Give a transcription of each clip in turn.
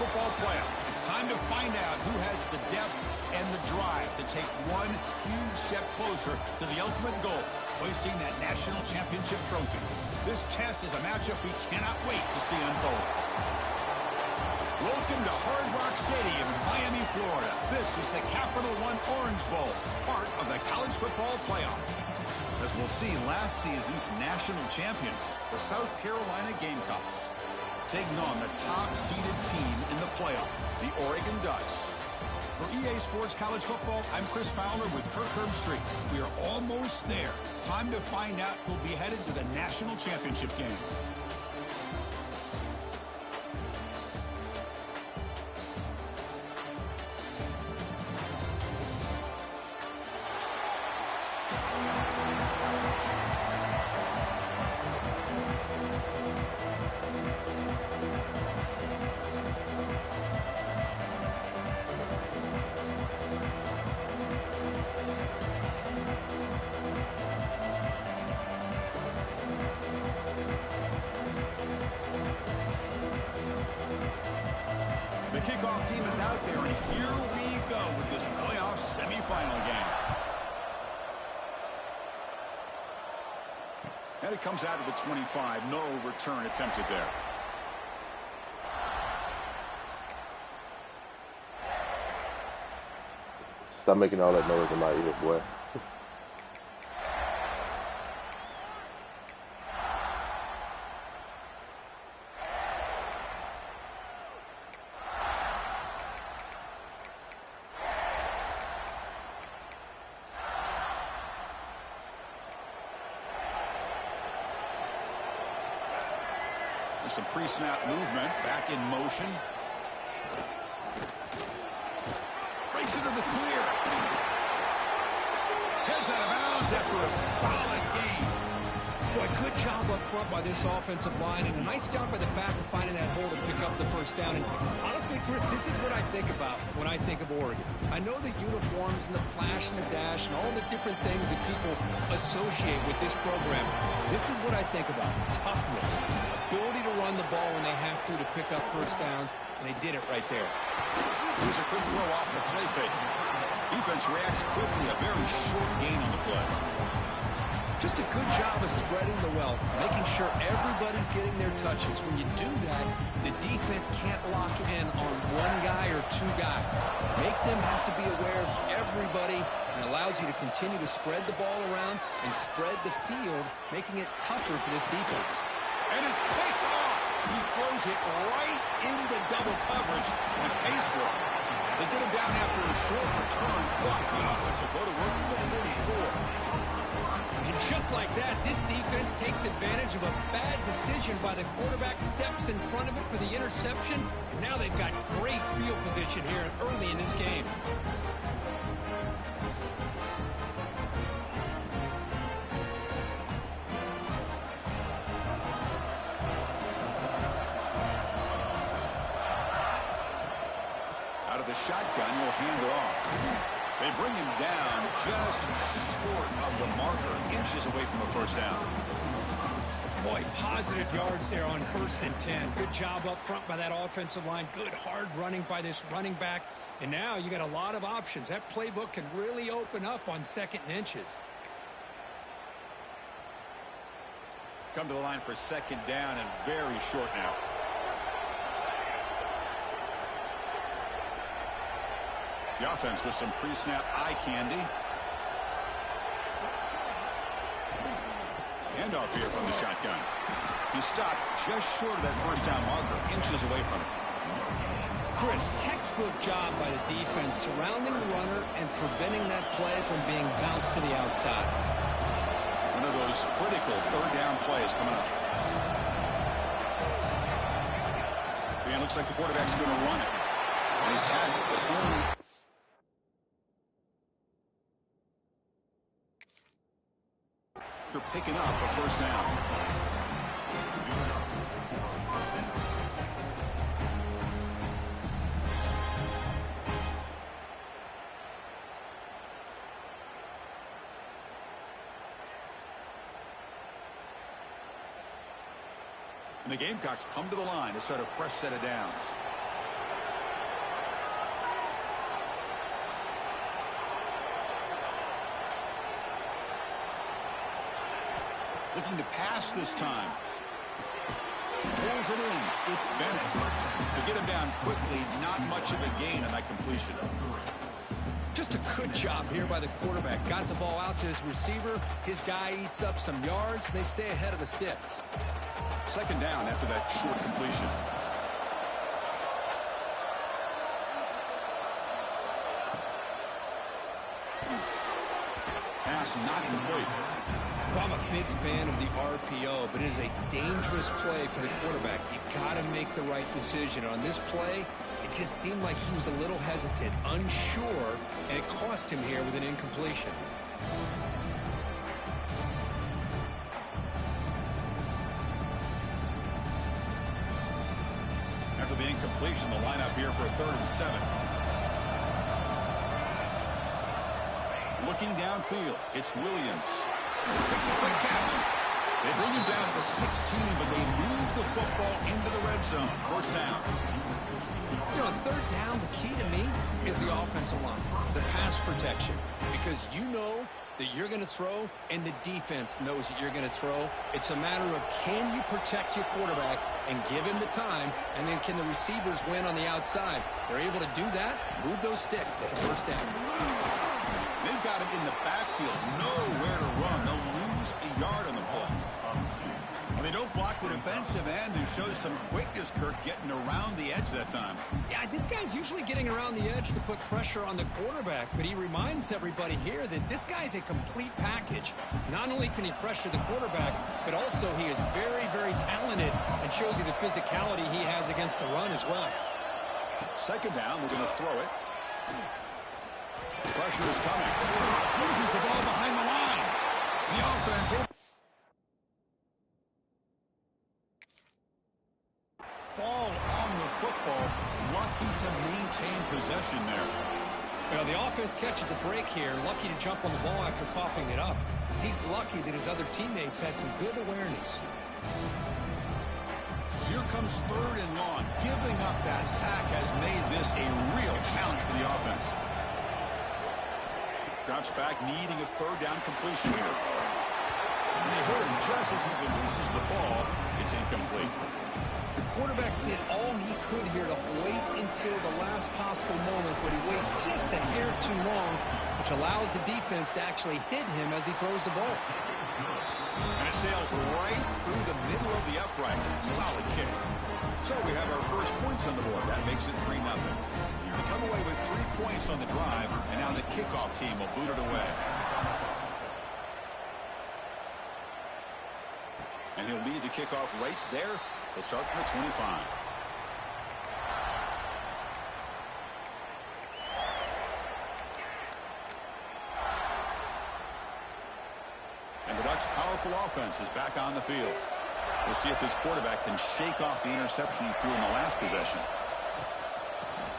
football playoff. It's time to find out who has the depth and the drive to take one huge step closer to the ultimate goal, hoisting that national championship trophy. This test is a matchup we cannot wait to see unfold. Welcome to Hard Rock Stadium in Miami, Florida. This is the Capital One Orange Bowl, part of the college football playoff. As we'll see, last season's national champions, the South Carolina Gamecocks, taking on the top-seeded team in the playoff, the Oregon Ducks. For EA Sports College Football, I'm Chris Fowler with Kirk Herbstreit. We are almost there. Time to find out who'll be headed to the national championship game. The kickoff team is out there, and here we go with this playoff semifinal game. And it comes out of the 25. No return attempted there. Stop making all that noise in my ear, boy. There's some pre-snap movement, back in motion. Breaks into the clear. Heads out of bounds after a solid game. Boy, good job up front by this offensive line, and a nice job by the back of finding that hole to pick up the first down. And honestly, Chris, this is what I think about when I think of Oregon. I know the uniforms and the flash and the dash and all the different things that people associate with this program. This is what I think about. Toughness, ability to run the ball when they have to pick up first downs, and they did it right there. Here's a quick throw off the play fake. Defense reacts quickly, a very short gain on the play. Just a good job of spreading the wealth, making sure everybody's getting their touches. When you do that, the defense can't lock in on one guy or two guys. Make them have to be aware of everybody, and allows you to continue to spread the ball around and spread the field, making it tougher for this defense. And it's picked off. He throws it right into double coverage and pays for it. They get him down after a short return, but the offense will go to work with the 44. And just like that, this defense takes advantage of a bad decision by the quarterback, steps in front of it for the interception, and now they've got great field position here early in this game. Out of the shotgun, will hand it off. They bring him down just short of the marker, inches away from the first down. Boy, positive yards there on 1st and 10. Good job up front by that offensive line. Good hard running by this running back. And now you got a lot of options. That playbook can really open up on 2nd and inches. Come to the line for 2nd down and very short now. The offense with some pre-snap eye candy. Handoff here from the shotgun. He stopped just short of that first down marker, inches away from it. Chris, textbook job by the defense surrounding the runner and preventing that play from being bounced to the outside. One of those critical 3rd down plays coming up. And it looks like the quarterback's going to run it. And he's tackled, but only... picking up a first down. And the Gamecocks come to the line to start a fresh set of downs. Looking to pass this time. Pulls it in. It's Bennett. To get him down quickly, not much of a gain on that completion. Just a good job here by the quarterback. Got the ball out to his receiver. His guy eats up some yards, and they stay ahead of the sticks. Second down after that short completion. Pass not complete. I'm a big fan of the RPO, but it is a dangerous play for the quarterback. You got to make the right decision. On this play, it just seemed like he was a little hesitant, unsure, and it cost him here with an incompletion. After the incompletion, the lineup here for a 3rd and 7. Looking downfield, it's Williams. Makes a quick catch. They bring him down to the 16, but they move the football into the red zone. First down. You know, on 3rd down, the key to me is the offensive line, the pass protection, because you know that you're going to throw, and the defense knows that you're going to throw. It's a matter of can you protect your quarterback and give him the time, and then can the receivers win on the outside? They're able to do that, move those sticks. It's a first down. They've got him in the backfield, nowhere to run. They'll lose a yard on the play. They don't block the defensive end, who shows some quickness, Kirk, getting around the edge that time. Yeah, this guy's usually getting around the edge to put pressure on the quarterback, but he reminds everybody here that this guy's a complete package. Not only can he pressure the quarterback, but also he is very, very talented and shows you the physicality he has against the run as well. Second down, we're going to throw it. Pressure is coming. Loses the ball behind the line. The offense fall on the football. Lucky to maintain possession there. Well, the offense catches a break here. Lucky to jump on the ball after coughing it up. He's lucky that his other teammates had some good awareness. So here comes 3rd and long. Giving up that sack has made this a real challenge for the offense. Drops back, needing a 3rd down completion here. And they hit him just as he releases the ball. It's incomplete. The quarterback did all he could here to wait until the last possible moment, but he waits just a hair too long, which allows the defense to actually hit him as he throws the ball. And it sails right through the middle of the uprights. Solid kick. So we have our first points on the board. That makes it 3-0. We come away with 3 points on the drive, and now the kickoff team will boot it away. And he'll lead the kickoff right there. They'll start from the 25. And the Ducks' powerful offense is back on the field. We'll see if this quarterback can shake off the interception he threw in the last possession.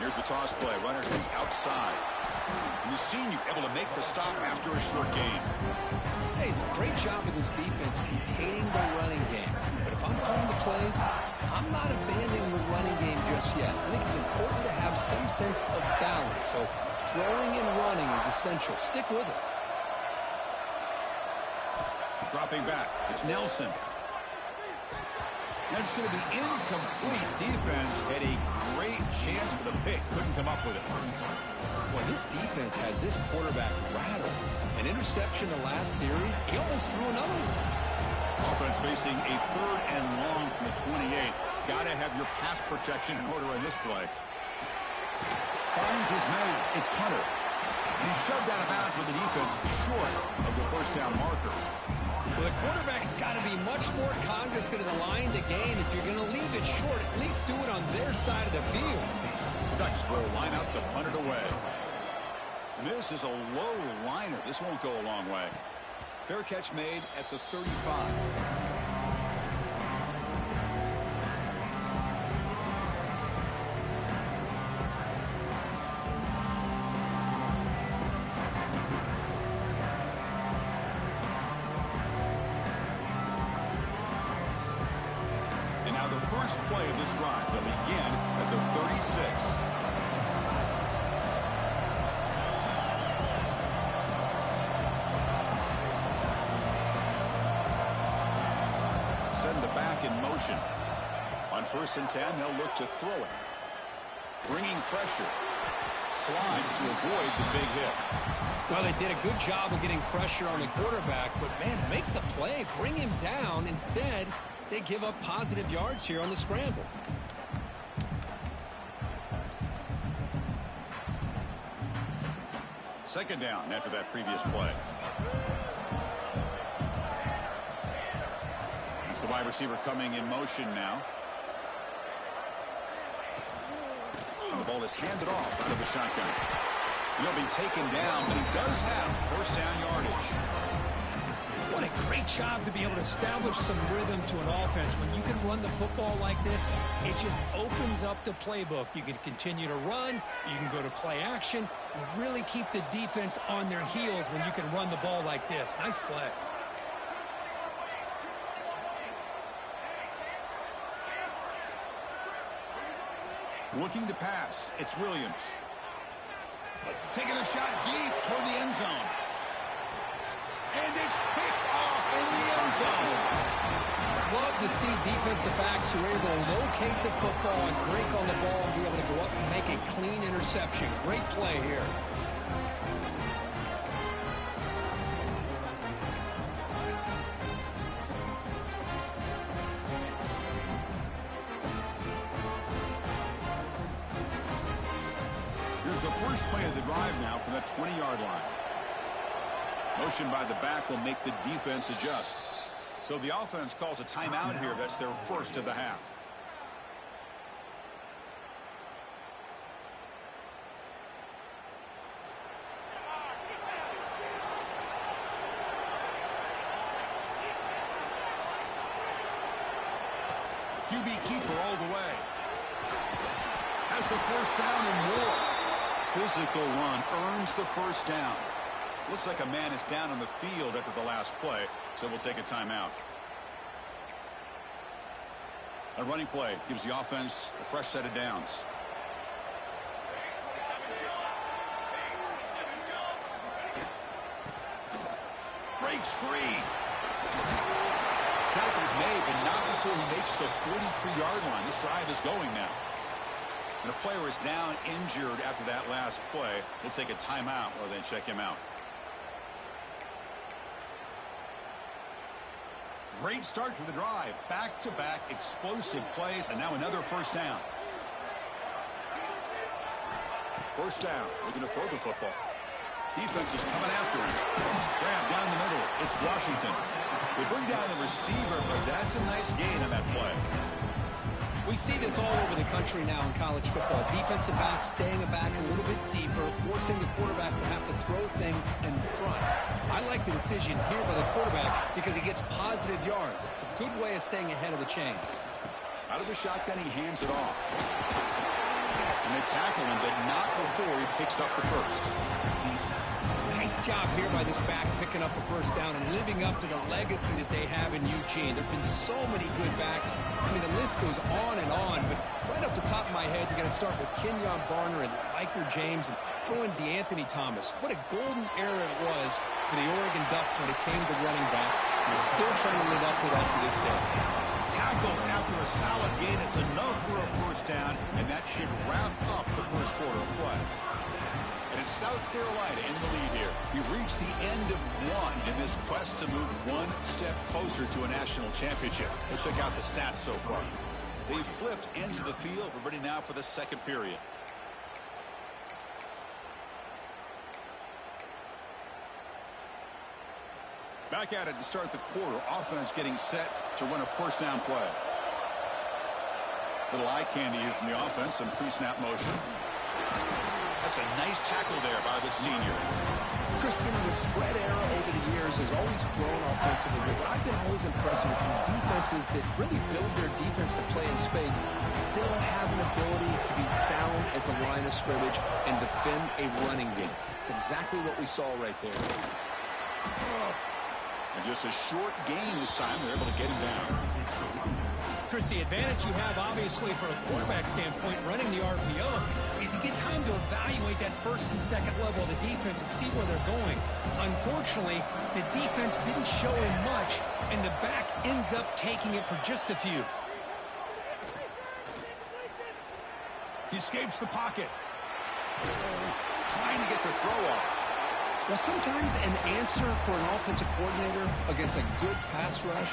Here's the toss play. Runner gets outside. And the senior able to make the stop after a short gain. Hey, it's a great job of this defense containing the running game. But if I'm calling the plays, I'm not abandoning the running game just yet. I think it's important to have some sense of balance. So throwing and running is essential. Stick with it. Dropping back. It's Nelson. That's going to be incomplete. Defense had a great chance for the pick. Couldn't come up with it. Well, this defense has this quarterback rattled. An interception the last series. He almost threw another one. Offense facing a 3rd and long from the 28. Got to have your pass protection in order on this play. Finds his man. It's Hunter. And he's shoved out of bounds with the defense short of the first down marker. Well, the quarterback's got to be much more cognizant of the line to gain. If you're going to leave it short, at least do it on their side of the field. Ducks will line up to punt it away. This is a low liner. This won't go a long way. Fair catch made at the 35. And now the first play of this drive will begin at the 36. in motion. On 1st and 10, they'll look to throw it. Bringing pressure. Slides to avoid the big hit. Well, they did a good job of getting pressure on the quarterback, but, man, make the play, bring him down. Instead, they give up positive yards here on the scramble. Second down after that previous play. It's the wide receiver coming in motion now. And the ball is handed off out of the shotgun. He'll be taken down, but he does have first down yardage. What a great job to be able to establish some rhythm to an offense. When you can run the football like this, it just opens up the playbook. You can continue to run. You can go to play action. You really keep the defense on their heels when you can run the ball like this. Nice play. Looking to pass. It's Williams. Taking a shot deep toward the end zone. And it's picked off in the end zone. Love to see defensive backs who are able to locate the football and break on the ball and be able to go up and make a clean interception. Great play here. Here's the first play of the drive now from the 20-yard line. Motion by the back will make the defense adjust. So the offense calls a timeout here. That's their first of the half. QB keeper all the way. Has the first down and more. Physical run earns the first down. Looks like a man is down on the field after the last play, so we'll take a timeout. A running play gives the offense a fresh set of downs. Breaks free. Tackle's made, but not before he makes the 43-yard line. This drive is going now. And a player is down injured after that last play. We'll take a timeout or then check him out. Great start to the drive. Back-to-back explosive plays, and now another first down. First down. Looking to throw the football. Defense is coming after him. Grab down the middle. It's Washington. They bring down the receiver, but that's a nice gain on that play. We see this all over the country now in college football. Defensive backs staying back a little bit deeper, forcing the quarterback to have to throw things in front. I like the decision here by the quarterback because he gets positive yards. It's a good way of staying ahead of the chains. Out of the shotgun, he hands it off. And they tackle him, but not before he picks up the first. Nice job here by this back picking up a first down and living up to the legacy that they have in Eugene. There have been so many good backs. I mean, the list goes on and on, but right off the top of my head, you got to start with Kenyon Barner and Riker James and throw in DeAnthony Thomas. What a golden era it was for the Oregon Ducks when it came to running backs. They're still trying to live up to that to this day. Tackle after a solid gain. It's enough for a first down, and that should wrap up the first quarter of play. And it's South Carolina in the lead here. We reached the end of one in this quest to move one step closer to a national championship. Let's check out the stats so far. They've flipped into the field. We're ready now for the second period. Back at it to start the quarter. Offense getting set to run a first down play. Little eye candy here from the offense. Some pre-snap motion. That's a nice tackle there by the senior. Chris, you know, the spread era over the years has always grown offensively, but I've been always impressed with defenses that really build their defense to play in space, still have an ability to be sound at the line of scrimmage and defend a running game. It's exactly what we saw right there. And just a short gain this time. They're able to get him down. Chris, the advantage you have, obviously, from a quarterback standpoint, running the RPO, is you get time time to evaluate that first and second level of the defense and see where they're going. Unfortunately, the defense didn't show him much, and the back ends up taking it for just a few. He escapes the pocket. Trying to get the throw off. Well, sometimes an answer for an offensive coordinator against a good pass rush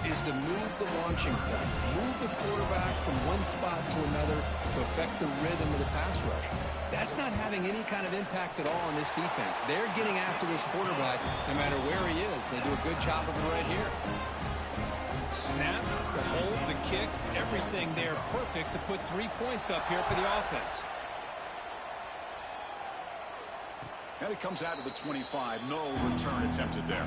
is to move the launching point, move the quarterback from one spot to another to affect the rhythm of the pass rush. That's not having any kind of impact at all on this defense. They're getting after this quarterback no matter where he is. They do a good job of it right here. Snap, the hold, the kick, everything there perfect to put 3 points up here for the offense. And it comes out of the 25. No return attempted there.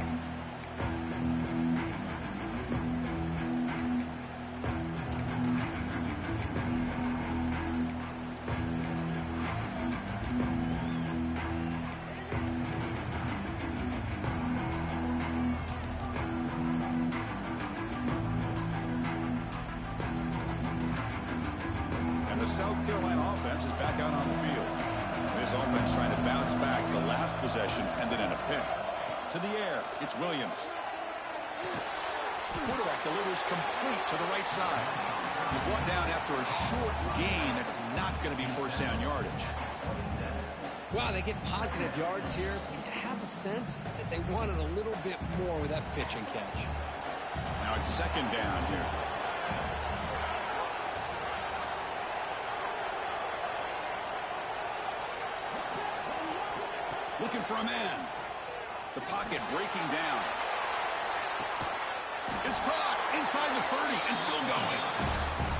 And the South Carolina offense is back out on the field. This offense trying to bounce back. The last possession ended in a pick. To the air, it's Williams. The quarterback delivers complete to the right side. He's brought down after a short gain that's not going to be first down yardage. Wow, they get positive yards here. You have a sense that they wanted a little bit more with that pitch and catch. Now it's second down here. Looking for a man. The pocket breaking down. It's caught inside the 30 and still going.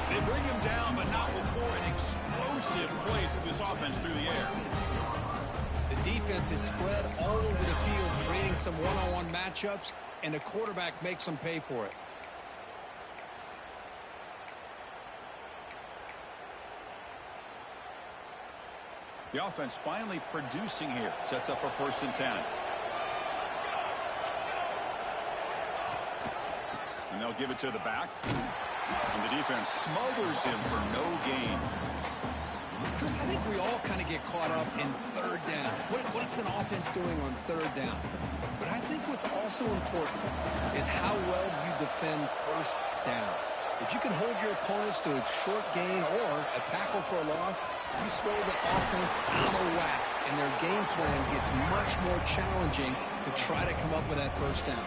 They bring him down, but not before an explosive play through this offense through the air. The defense is spread all over the field, creating some one-on-one matchups, and the quarterback makes them pay for it. The offense finally producing here. Sets up a 1st and 10. And they'll give it to the back. And the defense smothers him for no gain. Chris, I think we all kind of get caught up in third down. What's an offense doing on third down? But I think what's also important is how well you defend first down. If you can hold your opponents to a short gain or a tackle for a loss, you throw the offense out of whack, and their game plan gets much more challenging to try to come up with that first down.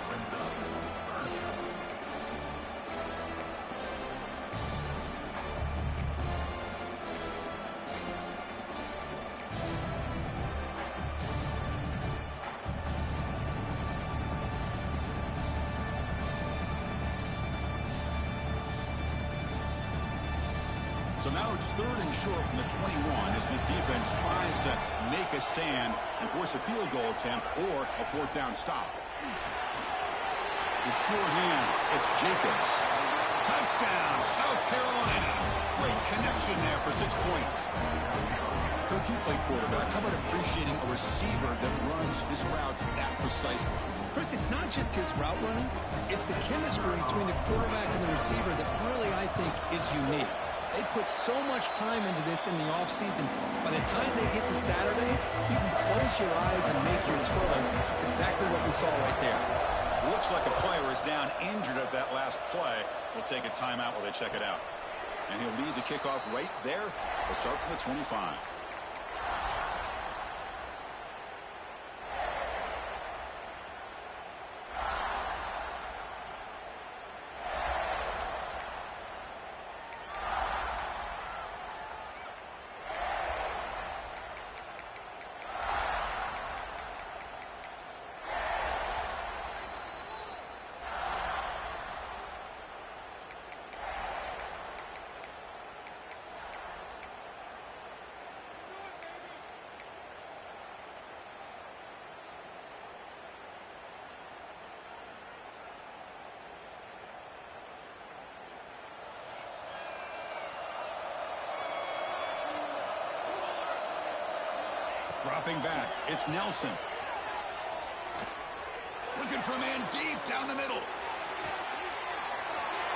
So now it's 3rd and short from the 21 as this defense tries to make a stand and force a field goal attempt or a 4th down stop. The sure hands, it's Jacobs. Touchdown, South Carolina. Great connection there for 6 points. Coach, you play quarterback. How about appreciating a receiver that runs his routes that precisely? Chris, it's not just his route running. It's the chemistry between the quarterback and the receiver that really, I think, is unique. They put so much time into this in the offseason. By the time they get to Saturdays, you can close your eyes and make your throw. It's exactly what we saw right there. Looks like a player is down injured at that last play. We'll take a timeout while they check it out. And he'll lead the kickoff right there. We'll start from the 25. Dropping back, it's Nelson. Looking for a man deep down the middle.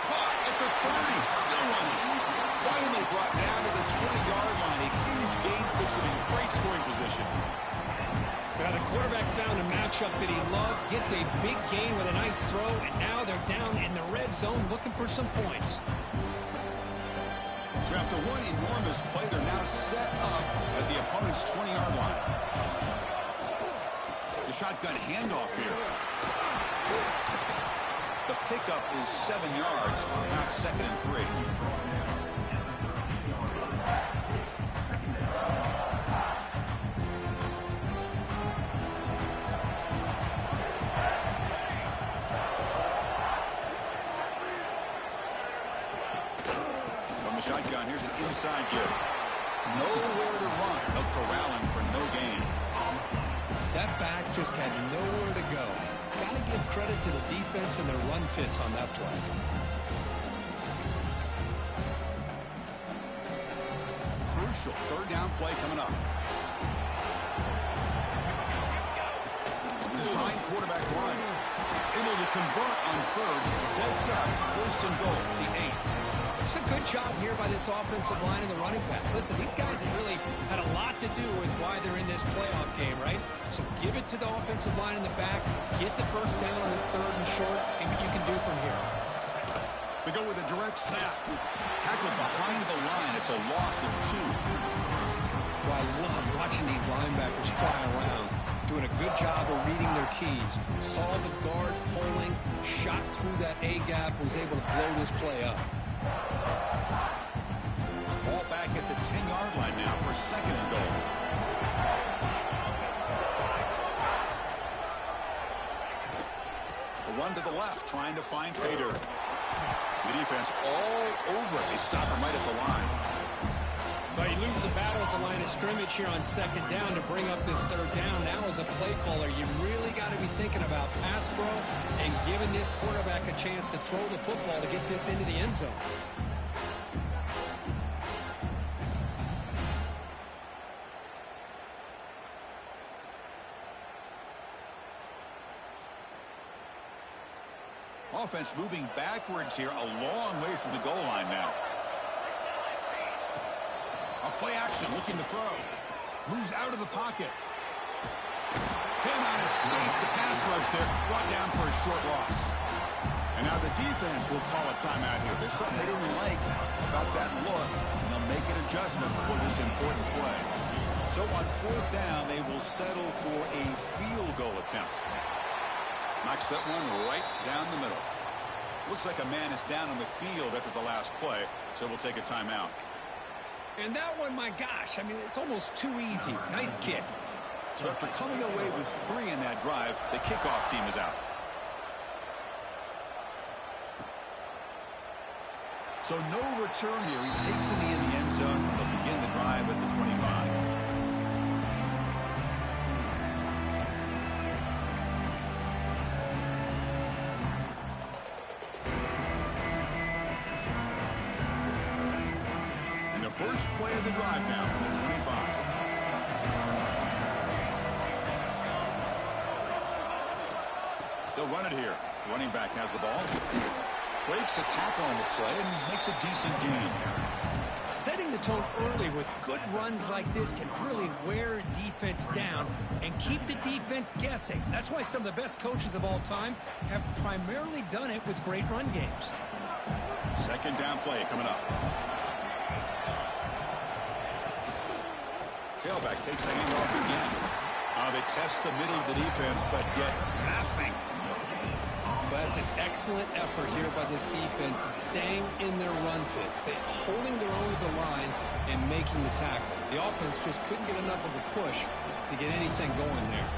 Caught at the 30, still running. Finally brought down to the 20-yard line. A huge gain could puts him in great scoring position. Now the quarterback found a matchup that he loved, gets a big gain with a nice throw, and now they're down in the red zone looking for some points. So after one enormous play, they're now set up at the opponent's 20-yard line. The shotgun handoff here. The pickup is 7 yards, now 2nd and 3. Shotgun, here's an inside give. Nowhere to run. They'll corral him for no gain. That back just had nowhere to go. Got to give credit to the defense and their run fits on that play. Crucial 3rd down play coming up. Design quarterback run. Able to convert on 3rd. Sets up 1st and goal, the 8. It's a good job here by this offensive line in the running back. Listen, these guys have really had a lot to do with why they're in this playoff game, right? So give it to the offensive line in the back. Get the 1st down on this 3rd and short. See what you can do from here. We go with a direct snap. Tackled behind the line. It's a loss of 2. Well, I love watching these linebackers fly around. Doing a good job of reading their keys. Saw the guard pulling, shot through that A-gap, was able to blow this play up. Ball back at the 10-yard line now for 2nd and goal. A run to the left, trying to find pay dirt. The defense all over it. They stop him right at the line. But you lose the battle at the line of scrimmage here on 2nd down to bring up this 3rd down. Now as a play caller, you really got to be thinking about pass pro and giving this quarterback a chance to throw the football to get this into the end zone. Offense moving backwards here, a long way from the goal line now. A play action, looking to throw. Moves out of the pocket. Cannot escape the pass rush there. Brought down for a short loss. And now the defense will call a timeout here. There's something they didn't like about that look, and they'll make an adjustment for this important play. So on 4th down, they will settle for a field goal attempt. Knocks that one right down the middle. Looks like a man is down on the field after the last play, so we'll take a timeout. And that one, my gosh, I mean, it's almost too easy. Nice kick. So after coming away with 3 in that drive, the kickoff team is out. So no return here. He takes it in the end zone, and they'll begin the drive at the 25. First play of the drive now from the 25. They'll run it here. Running back has the ball. Breaks a tackle on the play and makes a decent gain. Setting the tone early with good runs like this can really wear defense down and keep the defense guessing. That's why some of the best coaches of all time have primarily done it with great run games. 2nd down play coming up. Tailback takes the handoff again. They test the middle of the defense, but get nothing. That's an excellent effort here by this defense, staying in their run fits. They're holding their own at the line and making the tackle. The offense just couldn't get enough of a push to get anything going there.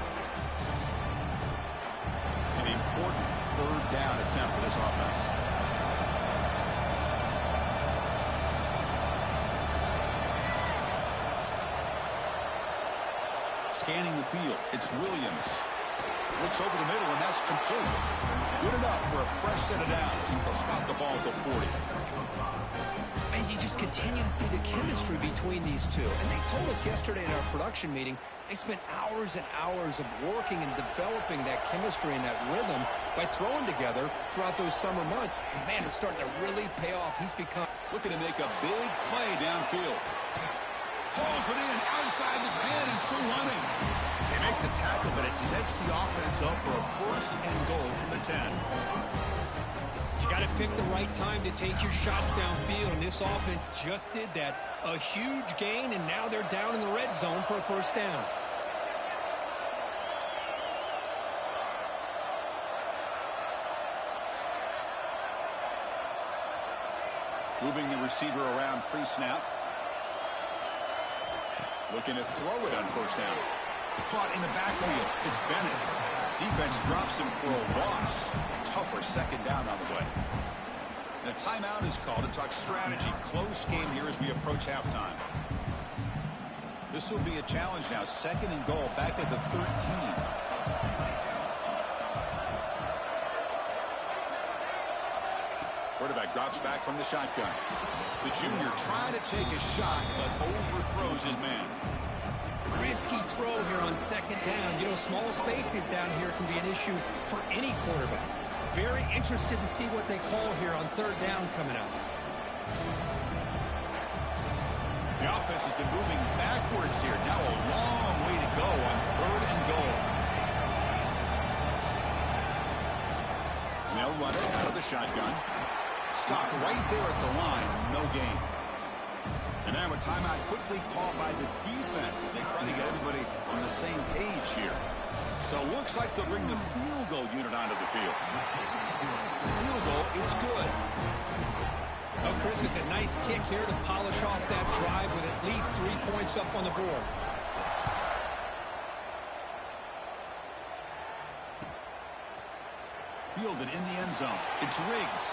An important 3rd down attempt for this offense. Scanning the field, it's Williams. Looks over the middle, and that's complete. Good enough for a fresh set of downs. They'll spot the ball at the 40. And you just continue to see the chemistry between these two. And they told us yesterday in our production meeting, they spent hours and hours of working and developing that chemistry and that rhythm by throwing together throughout those summer months. And, man, it's starting to really pay off. He's become... Looking to make a big play downfield. Pulls it in outside the 10 and still running. They make the tackle, but it sets the offense up for a first and goal from the 10. You got to pick the right time to take your shots downfield, and this offense just did that. A huge gain, and now they're down in the red zone for a first down. Moving the receiver around pre-snap. Looking to throw it on first down. Caught in the backfield. It's Bennett. Defense drops him for a loss. Tougher second down on the way. And a timeout is called to talk strategy. Close game here as we approach halftime. This will be a challenge now. Second and goal back at the 13. Quarterback drops back from the shotgun. The junior trying to take a shot, but overthrows his man. Risky throw here on second down. You know, small spaces down here can be an issue for any quarterback. Very interested to see what they call here on third down coming up. The offense has been moving backwards here. Now a long way to go on third and goal. They'll run it out of the shotgun. Stop right there at the line. No gain. And now a timeout quickly called by the defense as they try to get everybody on the same page here. So it looks like they'll bring the field goal unit onto the field. The field goal is good. Oh, Chris, it's a nice kick here to polish off that drive with at least 3 points up on the board. Fielded in the end zone. It's Riggs.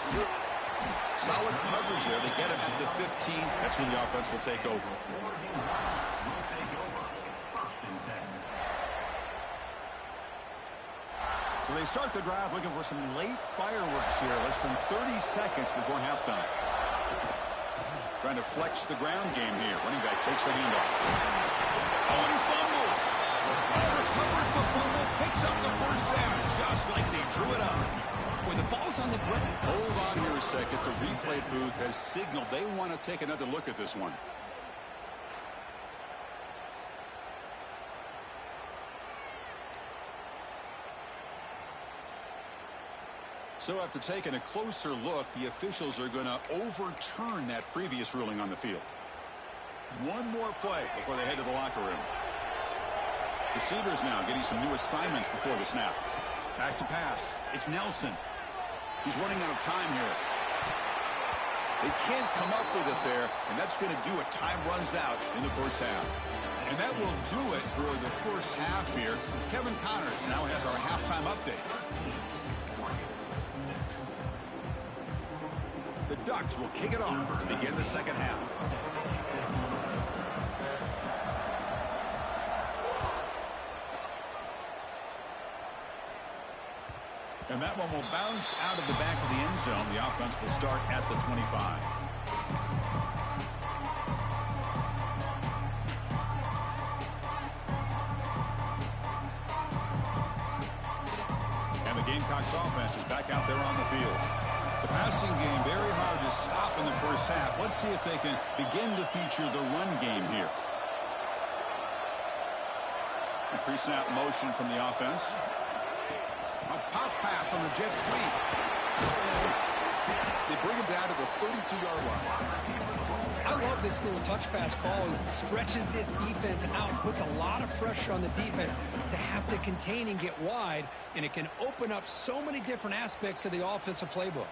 Solid coverage there. They get him at the 15. That's when the offense will take over. So they start the drive looking for some late fireworks here. Less than 30 seconds before halftime. Trying to flex the ground game here. Running back takes the handoff. Oh, and he fumbles. Recovers the fumble. Picks up the first down. Just like they drew it up. When the ball's on the ground. Hold on here a second. The replay booth has signaled they want to take another look at this one. So after taking a closer look, the officials are going to overturn that previous ruling on the field. One more play before they head to the locker room. Receivers now getting some new assignments before the snap. Back to pass. It's Nelson. He's running out of time here. They can't come up with it there, and that's going to do it. Time runs out in the first half. And that will do it for the first half here. Kevin Connors now has our halftime update. The Ducks will kick it off to begin the second half. And that one will bounce out of the back of the end zone. The offense will start at the 25. And the Gamecocks offense is back out there on the field. The passing game very hard to stop in the first half. Let's see if they can begin to feature the run game here. A pre-snap motion from the offense. A pop pass on the jet sweep. They bring him down to the 32-yard line. I love this little touch pass call. It stretches this defense out, puts a lot of pressure on the defense to have to contain and get wide, and it can open up so many different aspects of the offensive playbook.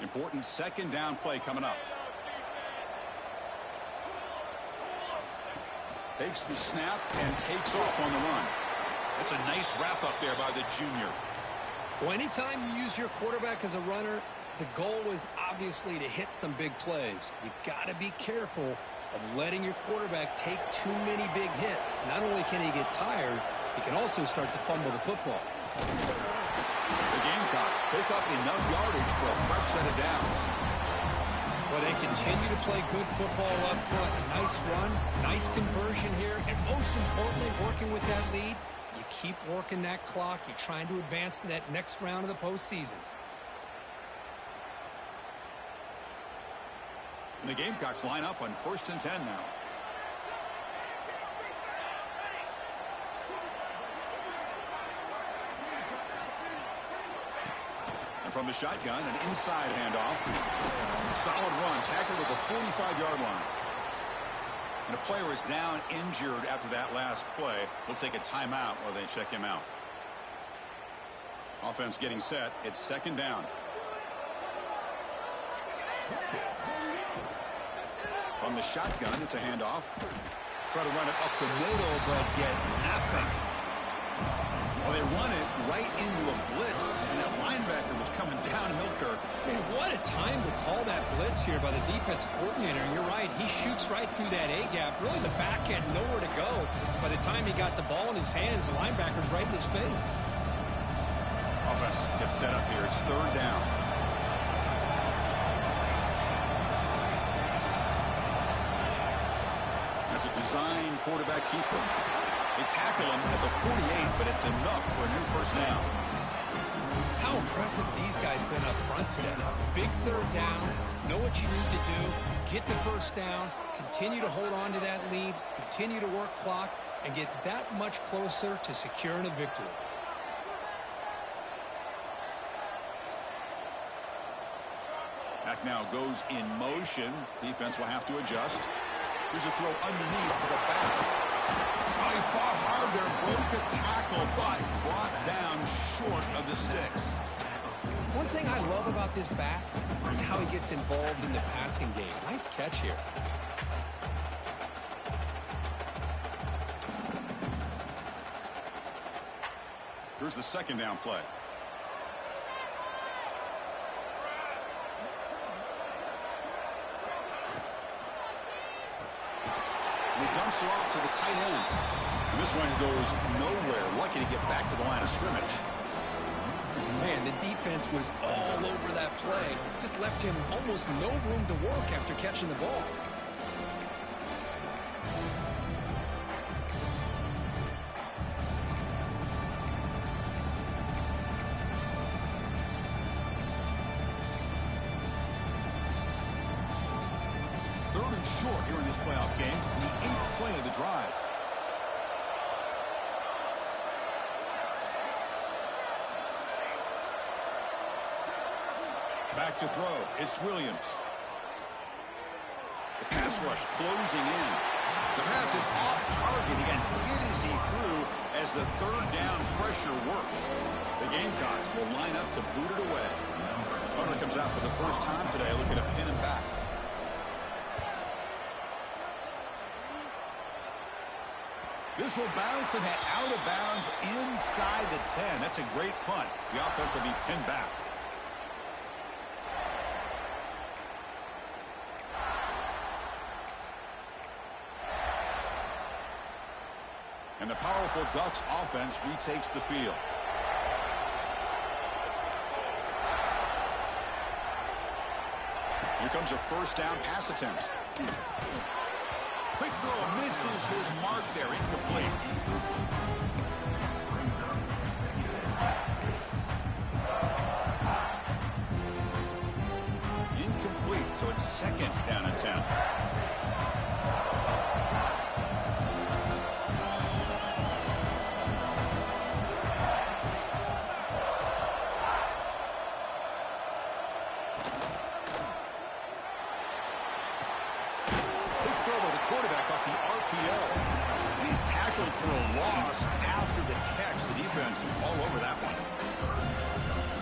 Important second down play coming up. Takes the snap and takes off on the run. That's a nice wrap up there by the junior. Well, anytime you use your quarterback as a runner, the goal is obviously to hit some big plays. You got to be careful of letting your quarterback take too many big hits. Not only can he get tired, he can also start to fumble the football. The Gamecocks pick up enough yardage for a fresh set of downs. Well, they continue to play good football up front. A nice run, nice conversion here, and most importantly, working with that lead, you keep working that clock. You're trying to advance to that next round of the postseason. And the Gamecocks line up on 1st and 10 now. And from the shotgun, an inside handoff. Solid run, tackled at the 45-yard line. And a player is down injured after that last play. We'll take a timeout while they check him out. Offense getting set. It's 2nd down. From the shotgun, it's a handoff. Try to run it up the middle, but get nothing. Well, they run it right into a blitz, and that linebacker was coming downhill, Kirk. Man, what a time to call that blitz here by the defensive coordinator. And you're right, he shoots right through that A-gap. Really, the back had nowhere to go. By the time he got the ball in his hands, the linebacker's right in his face. Offense gets set up here. It's 3rd down. That's a design quarterback keeper. They tackle him at the 48, but it's enough for a new 1st down. How impressive these guys been up front today. Big 3rd down. Know what you need to do. Get the 1st down. Continue to hold on to that lead. Continue to work clock. And get that much closer to securing a victory. Back now goes in motion. Defense will have to adjust. Here's a throw underneath to the back. Oh, he fought hard there, broke a tackle, but brought down short of the sticks. One thing I love about this back is how he gets involved in the passing game. Nice catch here. Here's the 2nd down play. He dumps it off to the tight end. And this one goes nowhere. Lucky to get back to the line of scrimmage. Man, the defense was all over that play. Just left him almost no room to work after catching the ball. Short here in this playoff game, the 8th play of the drive. Back to throw. It's Williams. The pass rush closing in. The pass is off target. Again, hit as he threw as the 3rd down pressure works. The Gamecocks will line up to boot it away. Hunter comes out for the first time today, looking to pin him back. This will bounce and head out of bounds inside the 10. That's a great punt. The offense will be pinned back. And the powerful Ducks offense retakes the field. Here comes a 1st down pass attempt. Quick throw, misses his mark there, incomplete. Incomplete, so it's 2nd down and 10. For a loss after the catch. The defense all over that one.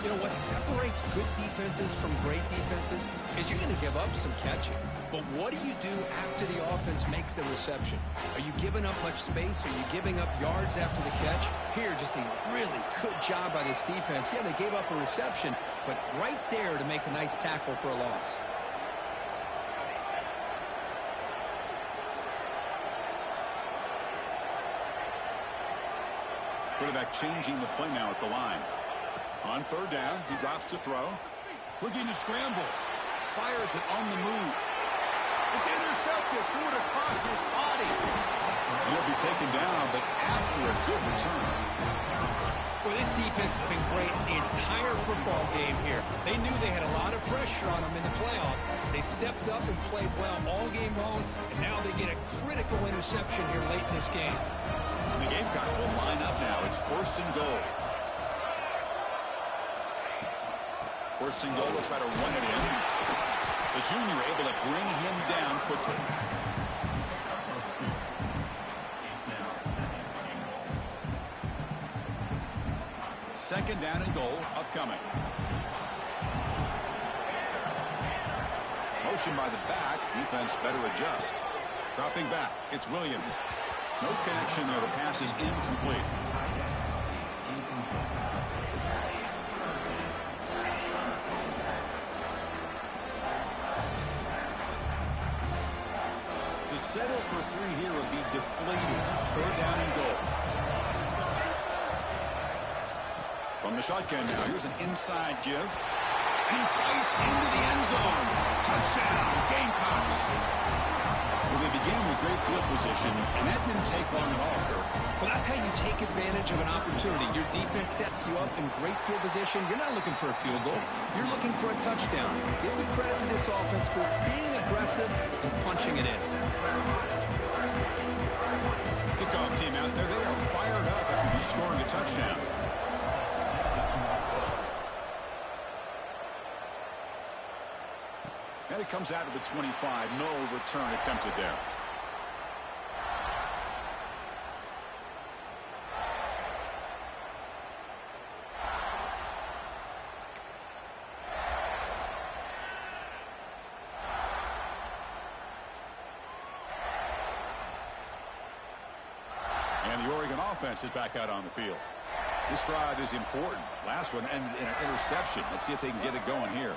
You know what separates good defenses from great defenses is you're going to give up some catches. But what do you do after the offense makes the reception? Are you giving up much space? Are you giving up yards after the catch? Here, just a really good job by this defense. Yeah, they gave up a reception, but right there to make a nice tackle for a loss. Quarterback changing the play now at the line. On 3rd down, he drops to throw. Looking to scramble. Fires it on the move. It's intercepted. Threw it across his body. He'll be taken down, but after a good return. Well, this defense has been great the entire football game here. They knew they had a lot of pressure on them in the playoff. They stepped up and played well all game long, and now they get a critical interception here late in this game. And the Gamecocks will line up now. It's 1st and goal. 1st and goal, they'll try to run it in. The junior able to bring him down quickly. Second down and goal upcoming. Motion by the back. Defense better adjust. Dropping back. It's Williams. No connection there. The pass is incomplete. To settle for 3 here would be deflating. 3rd down and goal. From the shotgun now, here's an inside give. And he fights into the end zone. Touchdown, Gamecocks. Well, they began with great field position, and that didn't take long at all, Kirk. Well, that's how you take advantage of an opportunity. Your defense sets you up in great field position. You're not looking for a field goal. You're looking for a touchdown. Give the credit to this offense for being aggressive and punching it in. Kickoff team out there, they are fired up after scoring a touchdown. And it comes out of the 25. No return attempted there. And the Oregon offense is back out on the field. This drive is important. Last one and an interception. Let's see if they can get it going here.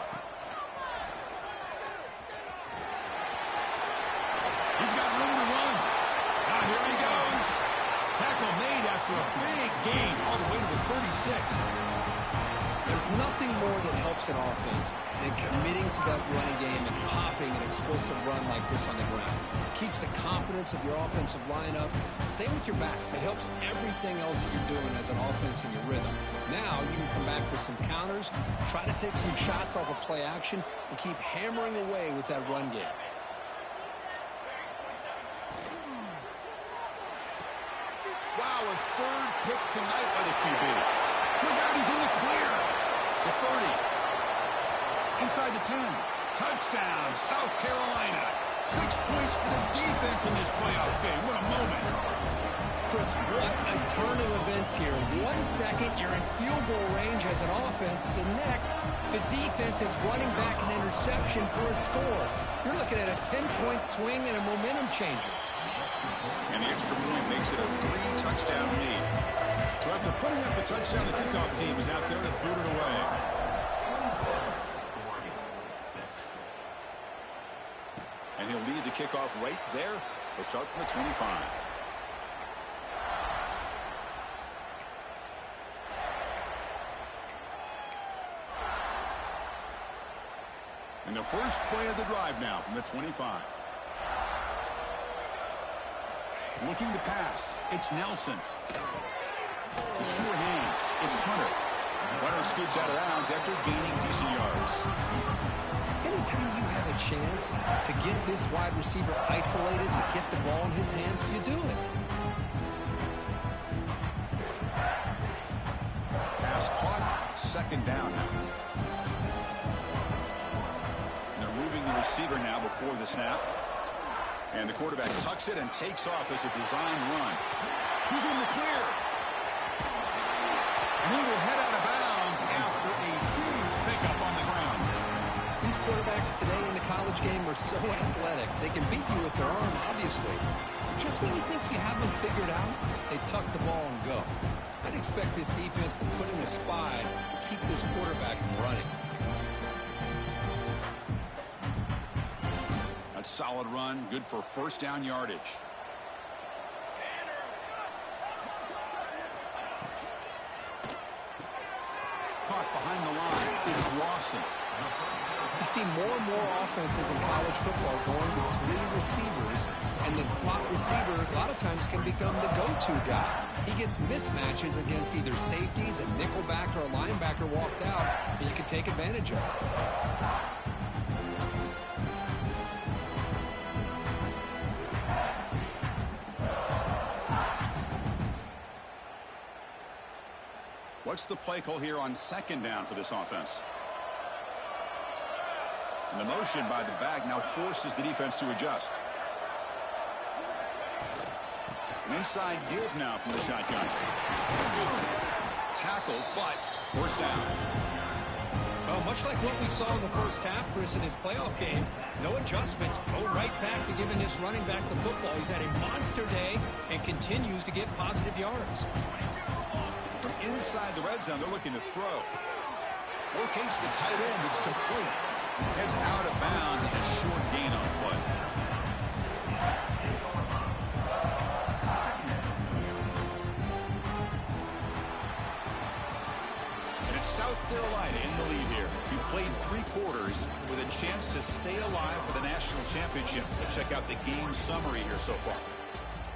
He's got room to run. Now here he goes. Tackle made after a big gain all the way to the 36. There's nothing more that helps an offense than committing to that running game and popping an explosive run like this on the ground. It keeps the confidence of your offensive lineup. Same with your back. It helps everything else that you're doing as an offense in your rhythm. Now you can come back with some counters, try to take some shots off of play action, and keep hammering away with that run game. Wow, a 3rd pick tonight by the QB. Look out, he's in the clear. The 30. Inside the 10. Touchdown, South Carolina. 6 points for the defense in this playoff game. What a moment. Chris, what a turn of events here. 1 second, you're in field goal range as an offense. The next, the defense is running back an interception for a score. You're looking at a 10-point swing and a momentum changer. And the extra point makes it a 3-touchdown lead. So after putting up a touchdown, the kickoff team is out there to boot it away. And he'll lead the kickoff right there. He'll start from the 25. And the first play of the drive now from the 25. Looking to pass. It's Nelson. The sure hands. It's Hunter. Hunter scoots out of bounds after gaining decent yards. Anytime you have a chance to get this wide receiver isolated, to get the ball in his hands, you do it. Pass caught. 2nd down now. They're moving the receiver now before the snap. And the quarterback tucks it and takes off as a design run. He's in the clear. And he will head out of bounds after a huge pickup on the ground. These quarterbacks today in the college game are so athletic. They can beat you with their arm, obviously. Just when you think you have them figured out, they tuck the ball and go. I'd expect this defense to put in a spy to keep this quarterback from running. A solid run, good for 1st down yardage. Caught behind the line. It's Lawson. You see more and more offenses in college football going to 3 receivers, and the slot receiver a lot of times can become the go-to guy. He gets mismatches against either safeties, a nickelback, or a linebacker walked out, and you can take advantage of it. What's the play call here on 2nd down for this offense? And the motion by the back now forces the defense to adjust. An inside give now from the shotgun. Tackle, but forced down. Well, much like what we saw in the first half, Chris, in this playoff game, no adjustments. Go right back to giving this running back the football. He's had a monster day and continues to get positive yards. From inside the red zone, they're looking to throw. Locates the tight end. It's complete. Heads out of bounds. It's a short gain on the play. And it's South Carolina in the lead here. You played 3 quarters with a chance to stay alive for the national championship. Let's check out the game summary here so far.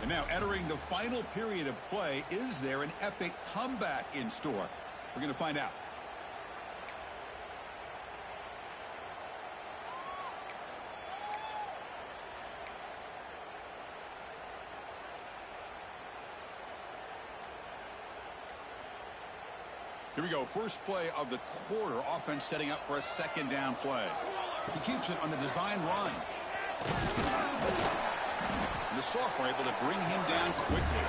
And now entering the final period of play, is there an epic comeback in store? We're going to find out. Here we go. First play of the quarter. Offense setting up for a 2nd down play. He keeps it on the design run. The sophomore able to bring him down quickly.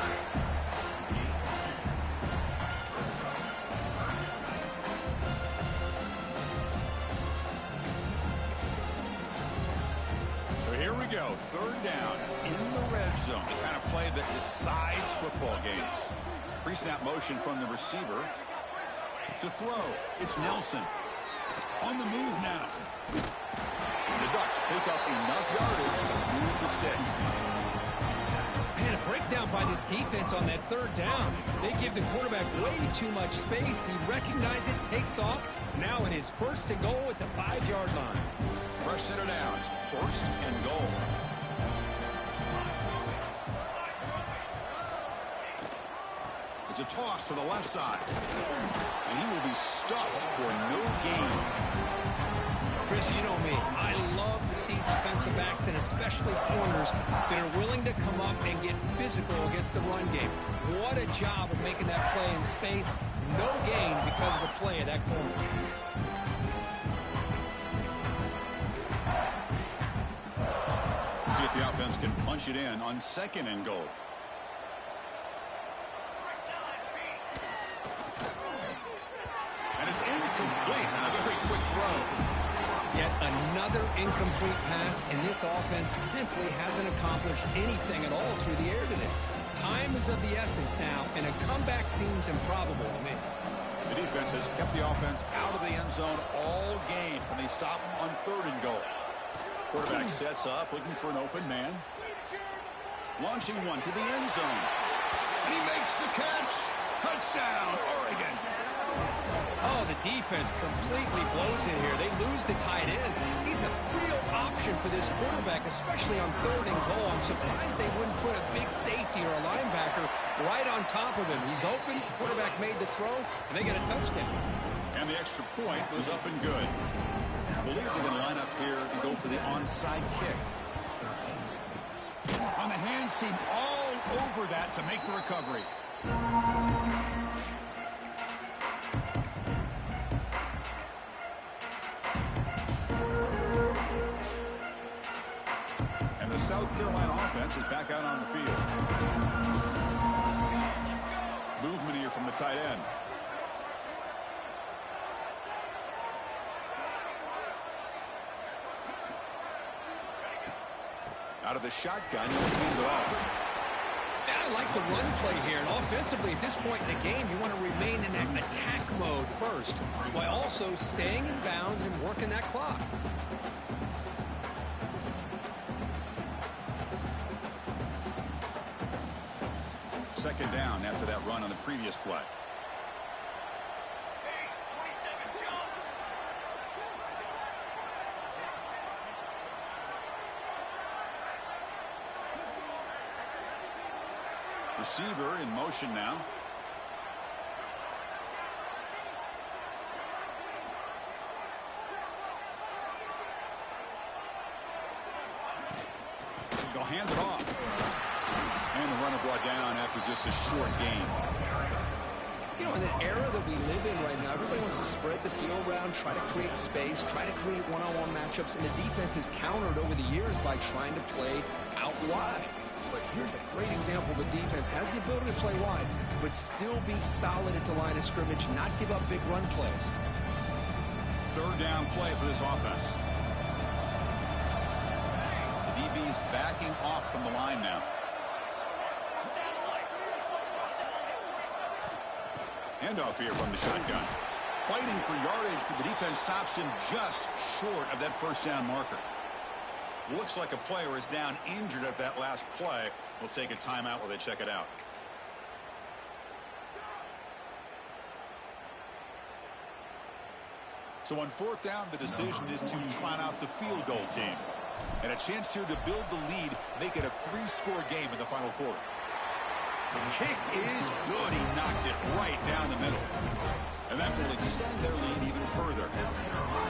So here we go. 3rd down in the red zone. The kind of play that decides football games. Pre-snap motion from the receiver. To throw. It's Nelson. On the move now. The Ducks pick up enough yardage to move the sticks. Man, a breakdown by this defense on that 3rd down. They give the quarterback way too much space. He recognizes it, takes off. Now it is 1st and goal at the 5-yard line. Fresh set of downs. 1st and goal. It's a toss to the left side. And he will be stuffed for no gain. Chris, you know me. I love to see defensive backs and especially corners that are willing to come up and get physical against the run game. What a job of making that play in space. No gain because of the play of that corner. See if the offense can punch it in on 2nd and goal. And it's incomplete. A very quick throw. Yet another incomplete pass, and this offense simply hasn't accomplished anything at all through the air today. Time is of the essence now, and a comeback seems improbable to me. The defense has kept the offense out of the end zone all game, and they stop on 3rd and goal. Quarterback sets up, looking for an open man. Launching one to the end zone. And he makes the catch. Touchdown, Oregon. Oh, the defense completely blows it here. They lose the tight end. He's a real option for this quarterback, especially on 3rd and goal. I'm surprised they wouldn't put a big safety or a linebacker right on top of him. He's open. Quarterback made the throw, and they get a touchdown. And the extra point was up and good. I believe they're going to line up here and go for the onside kick. On the hands team all over that to make the recovery. And the South Carolina offense is back out on the field. Movement here from the tight end. Out of the shotgun, he'll hand it off. I like the run play here. And offensively, at this point in the game, you want to remain in that attack mode first, while also staying in bounds and working that clock. Second down after that run on the previous play. Receiver in motion now. They'll hand it off. And the runner brought down after just a short gain. You know, in the era that we live in right now, everybody wants to spread the field around, try to create space, try to create one-on-one matchups, and the defense has countered over the years by trying to play out wide. But here's a great example of a defense has the ability to play wide, but still be solid at the line of scrimmage, not give up big run plays. Third down play for this offense. The DB's backing off from the line now. Handoff here from the shotgun. Fighting for yardage, but the defense stops him just short of that first down marker. Looks like a player is down injured at that last play. We'll take a timeout while they check it out. So on fourth down, the decision is to trot out the field goal team. And a chance here to build the lead, make it a 3-score game in the final quarter. The kick is good. He knocked it right down the middle. And that will extend their lead even further.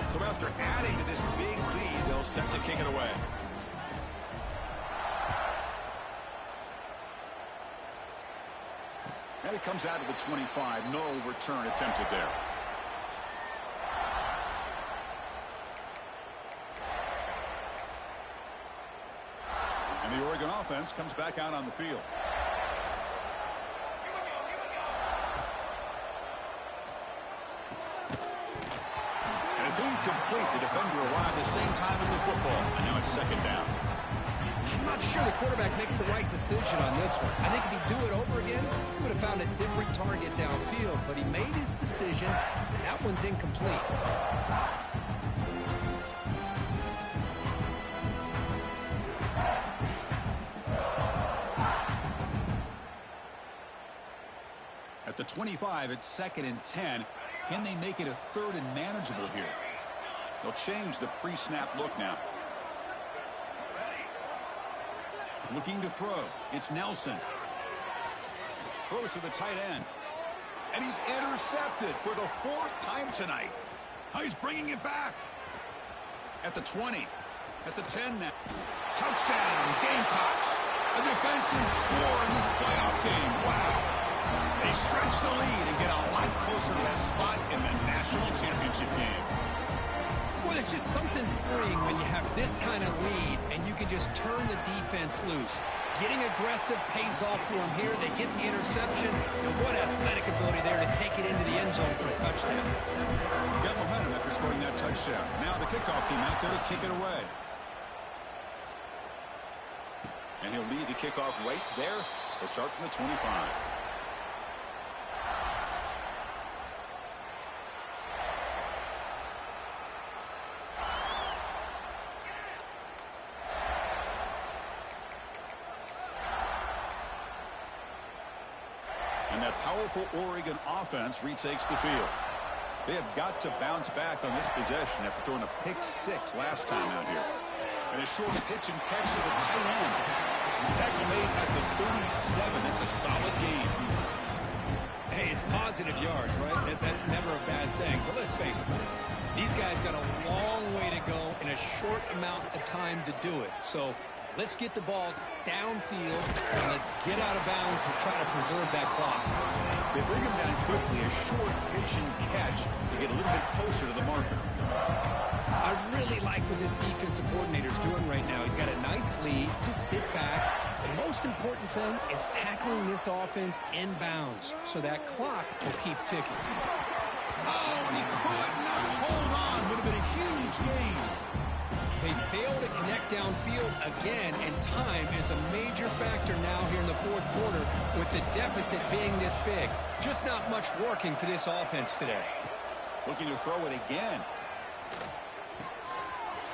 So after adding to this big lead, they'll set to kick it away. And it comes out of the 25. No return attempted there. And the Oregon offense comes back out on the field. It's incomplete. The defender arrived the same time as the football. And now it's second down. I'm not sure the quarterback makes the right decision on this one. I think if he'd do it over again, he would have found a different target downfield. But he made his decision. That one's incomplete. At the 25, it's 2nd and 10. Can they make it a 3rd and manageable here? They'll change the pre-snap look now. Looking to throw. It's Nelson. Throws to the tight end. And he's intercepted for the 4th time tonight. Oh, he's bringing it back. At the 20. At the 10 now. Touchdown, Gamecocks. A defensive score in this playoff game. Wow. They stretch the lead and get a lot closer to that spot in the national championship game. Well, it's just something freeing when you have this kind of lead and you can just turn the defense loose. Getting aggressive pays off for them here. They get the interception, and what athletic ability there to take it into the end zone for a touchdown. Got momentum after scoring that touchdown. Now the kickoff team out there to kick it away. And he'll lead the kickoff right there. They'll start from the 25. And that powerful Oregon offense retakes the field. They have got to bounce back on this possession after throwing a pick 6 last time out here. And a short pitch and catch to the tight end. Tackle made at the 37. It's a solid game. Hey, it's positive yards, right? That's never a bad thing. But let's face it, these guys got a long way to go in a short amount of time to do it. So let's get the ball downfield, and let's get out of bounds to try to preserve that clock. They bring him down quickly, a short pitch and catch to get a little bit closer to the marker. I really like what this defensive coordinator's doing right now. He's got a nice lead. Just sit back. The most important thing is tackling this offense in bounds so that clock will keep ticking. Oh, and he could not hold on. Would have been a huge gain. They fail to connect downfield again, and time is a major factor now here in the 4th quarter with the deficit being this big. Just not much working for this offense today. Looking to throw it again.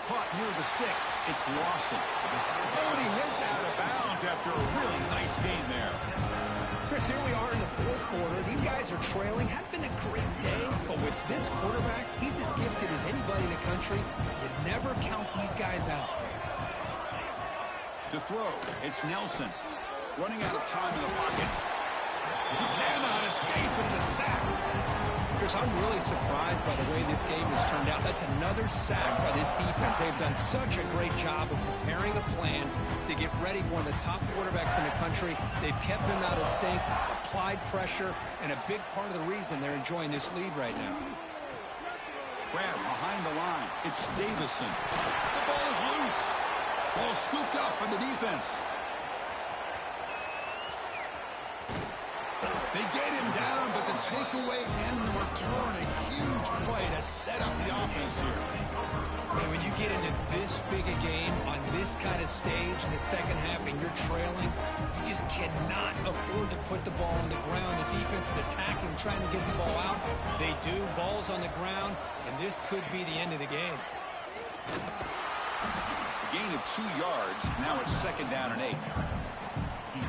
Caught near the sticks. It's Lawson. Oh, and he heads out of bounds after a really nice game there. Chris, here we are in the 4th quarter. These guys are trailing. Hadn't been a great day, but with this quarterback, he's as gifted as anybody in the country. You never count these guys out. To throw, it's Nelson. Running out of time in the pocket. He cannot escape. It's a sack. Chris, I'm really surprised by the way this game has turned out. That's another sack by this defense. They've done such a great job of preparing a plan to get ready for one of the top quarterbacks in the country. They've kept him out of sync, applied pressure, and a big part of the reason they're enjoying this lead right now. Grab behind the line. It's Davison. The ball is loose. Ball scooped up by the defense. They get him down, but the takeaway and the return, a huge play to set up the offense here. And when you get into this big a game on this kind of stage in the second half and you're trailing, you just cannot afford to put the ball on the ground. The defense is attacking, trying to get the ball out. They do. Ball's on the ground, and this could be the end of the game. A gain of 2 yards. Now it's 2nd down and 8.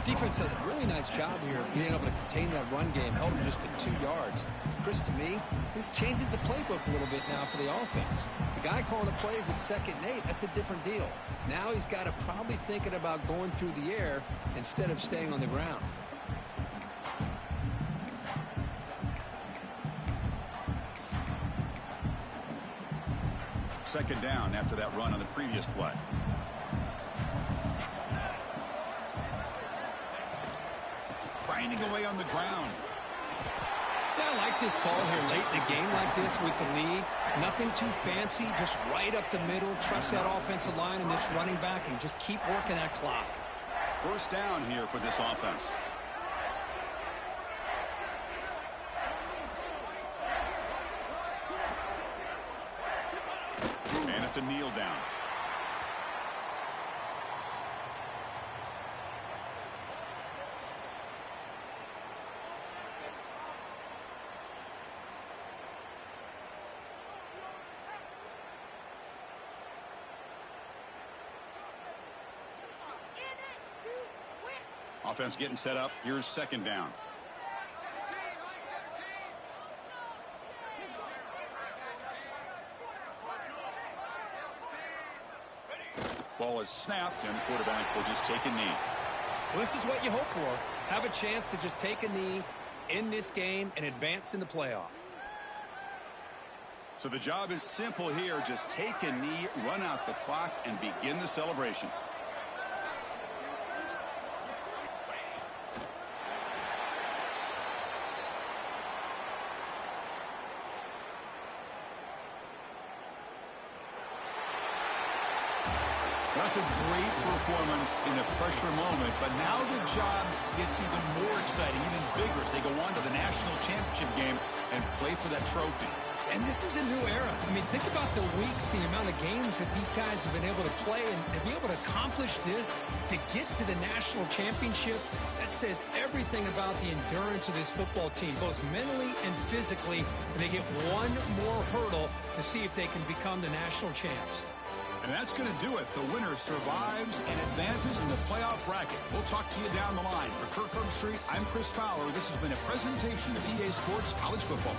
Defense does a really nice job here being able to contain that run game, held him just at 2 yards. Chris, to me, this changes the playbook a little bit now for the offense. The guy calling the plays at 2nd and 8, that's a different deal. Now he's got to probably thinking about going through the air instead of staying on the ground. Second down after that run on the previous play. Grinding away on the ground. Yeah, I like this call here late in a game like this with the lead. Nothing too fancy, just right up the middle. Trust that offensive line and this running back and just keep working that clock. First down here for this offense. And it's a kneel down. Offense getting set up. Here's 2nd down. Ball is snapped, and the quarterback will just take a knee. Well, this is what you hope for. Have a chance to just take a knee in this game and advance in the playoff. So the job is simple here. Just take a knee, run out the clock, and begin the celebration. That's a great performance in a pressure moment, but now the job gets even more exciting, even bigger as they go on to the national championship game and play for that trophy. And this is a new era. I mean, think about the weeks, the amount of games that these guys have been able to play, and to be able to accomplish this, to get to the national championship, that says everything about the endurance of this football team, both mentally and physically, and they get one more hurdle to see if they can become the national champs. And that's going to do it. The winner survives and advances in the playoff bracket. We'll talk to you down the line. For Kirk Herbstreit, I'm Chris Fowler. This has been a presentation of EA Sports College Football.